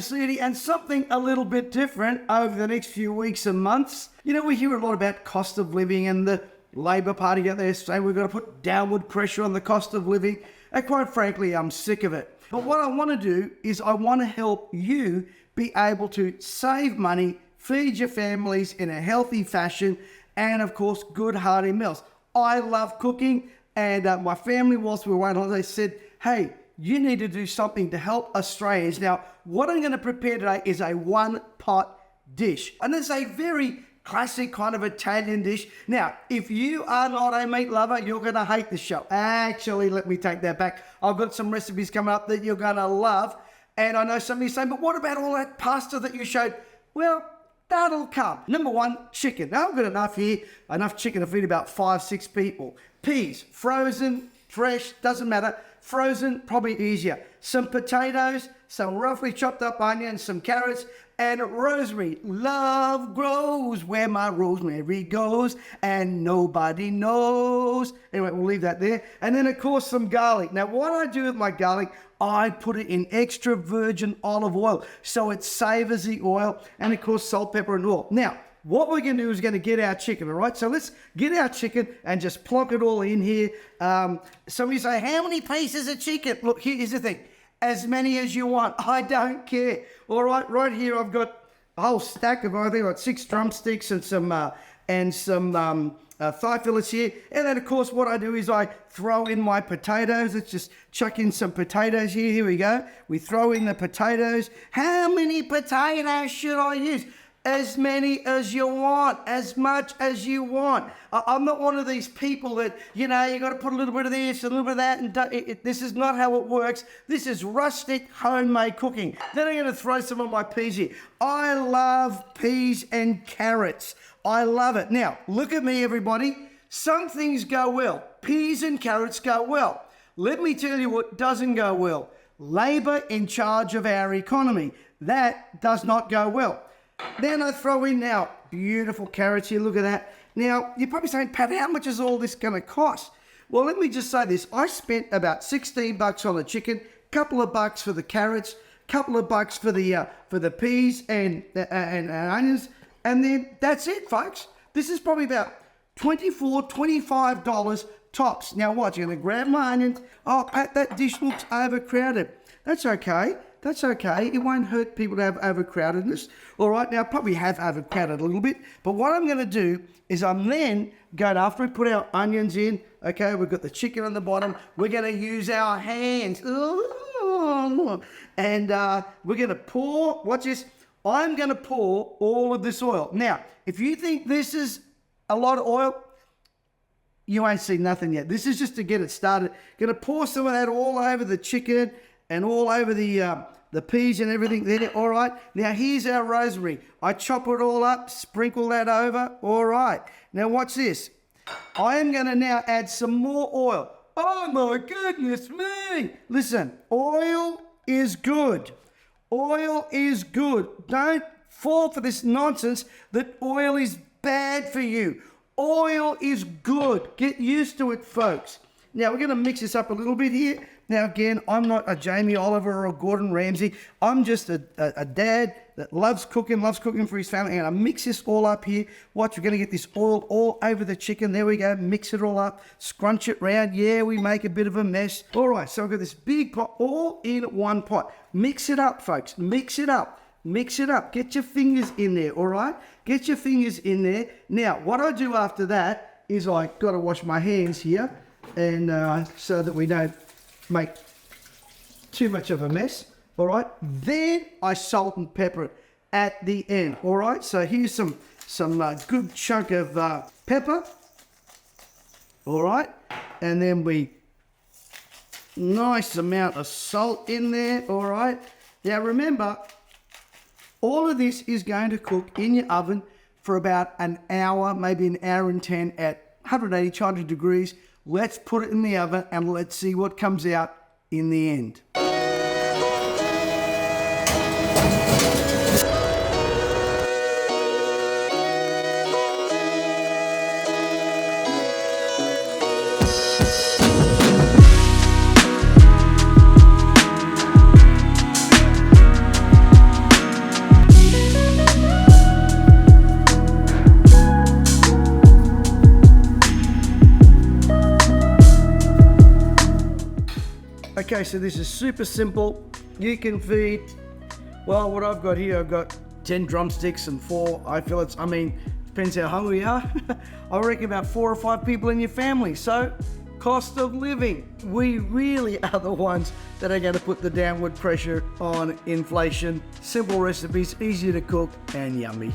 facility and something a little bit different over the next few weeks and months. You know, we hear a lot about cost of living, and the Labor Party out there saying we've got to put downward pressure on the cost of living. And quite frankly, I'm sick of it. But what I want to do is I want to help you be able to save money, feed your families in a healthy fashion, and of course, good hearty meals. I love cooking, and my family, whilst we were on holiday, said, hey, you need to do something to help Australians. Now, what I'm going to prepare today is a one-pot dish. And it's a very classic kind of Italian dish. Now, if you are not a meat lover, you're going to hate the show. Actually, let me take that back. I've got some recipes coming up that you're going to love. And I know somebody's saying, but what about all that pasta that you showed? Well, that'll come. Number one, chicken. Now, I've got enough here, enough chicken to feed about 5-6 people. Peas, frozen, fresh, doesn't matter. Frozen, probably easier. Some potatoes, some roughly chopped up onions, some carrots, and rosemary. Love grows where my rosemary goes, and nobody knows. Anyway, we'll leave that there. And then, of course, some garlic. Now, what I do with my garlic, I put it in extra virgin olive oil, so it savors the oil, and, of course, salt, pepper, and oil. Now, what we're going to do is going to get our chicken, all right? So let's get our chicken and just plonk it all in here. Somebody say, how many pieces of chicken? Look, here's the thing. As many as you want. I don't care. All right here I've got a whole stack of, I think I've got 6 drumsticks and some thigh fillets here. And then, of course, what I do is I throw in my potatoes. Let's just chuck in some potatoes here. Here we go. We throw in the potatoes. How many potatoes should I use? As many as you want, as much as you want. I'm not one of these people that, you know, you got to put a little bit of this, a little bit of that, and this is not how it works. This is rustic, homemade cooking. Then I'm going to throw some of my peas here. I love peas and carrots. I love it. Now, look at me, everybody. Some things go well. Peas and carrots go well. Let me tell you what doesn't go well. Labor in charge of our economy. That does not go well. Then I throw in now beautiful carrots here. Look at that. Now, you're probably saying, Pat, how much is all this going to cost? Well, let me just say this. I spent about $16 on the chicken, couple of bucks for the carrots, couple of bucks for the peas and onions, and then that's it, folks. This is probably about $24, $25 tops. Now, what? You're going to grab my onions. Oh, Pat, that dish looks overcrowded. That's okay. That's okay. It won't hurt people to have overcrowdedness. All right, now probably have overcrowded a little bit. But what I'm going to do is I'm then going, after we put our onions in, okay, we've got the chicken on the bottom. We're going to use our hands. And we're going to pour, watch this. I'm going to pour all of this oil. Now, if you think this is a lot of oil, you ain't seen nothing yet. This is just to get it started. Going to pour some of that all over the chicken and all over the peas and everything there. All right. Now, here's our rosemary. I chop it all up, sprinkle that over. All right. Now, watch this. I am going to now add some more oil. Oh, my goodness me. Listen, oil is good. Oil is good. Don't fall for this nonsense that oil is bad for you. Oil is good. Get used to it, folks. Now, we're going to mix this up a little bit here. Now, again, I'm not a Jamie Oliver or a Gordon Ramsay. I'm just a dad that loves cooking for his family. And I mix this all up here. Watch, we're going to get this oil all over the chicken. There we go. Mix it all up. Scrunch it round. Yeah, we make a bit of a mess. All right, so I've got this big pot all in one pot. Mix it up, folks. Mix it up. Mix it up. Get your fingers in there, all right? Get your fingers in there. Now, what I do after that is I got to wash my hands here, and so that we don't make too much of a mess. All right, then I salt and pepper it at the end. All right, so here's some good chunk of pepper. All right, and then we nice amount of salt in there. All right, now remember, all of this is going to cook in your oven for about an hour, maybe an hour and 10 at 180, 200 degrees. Let's put it in the oven and let's see what comes out in the end. Okay, so this is super simple. You can feed, well, what I've got here, I've got 10 drumsticks and 4 eye fillets. I mean, depends how hungry you are. I reckon about 4 or 5 people in your family. So, cost of living. We really are the ones that are going to put the downward pressure on inflation. Simple recipes, easy to cook and yummy.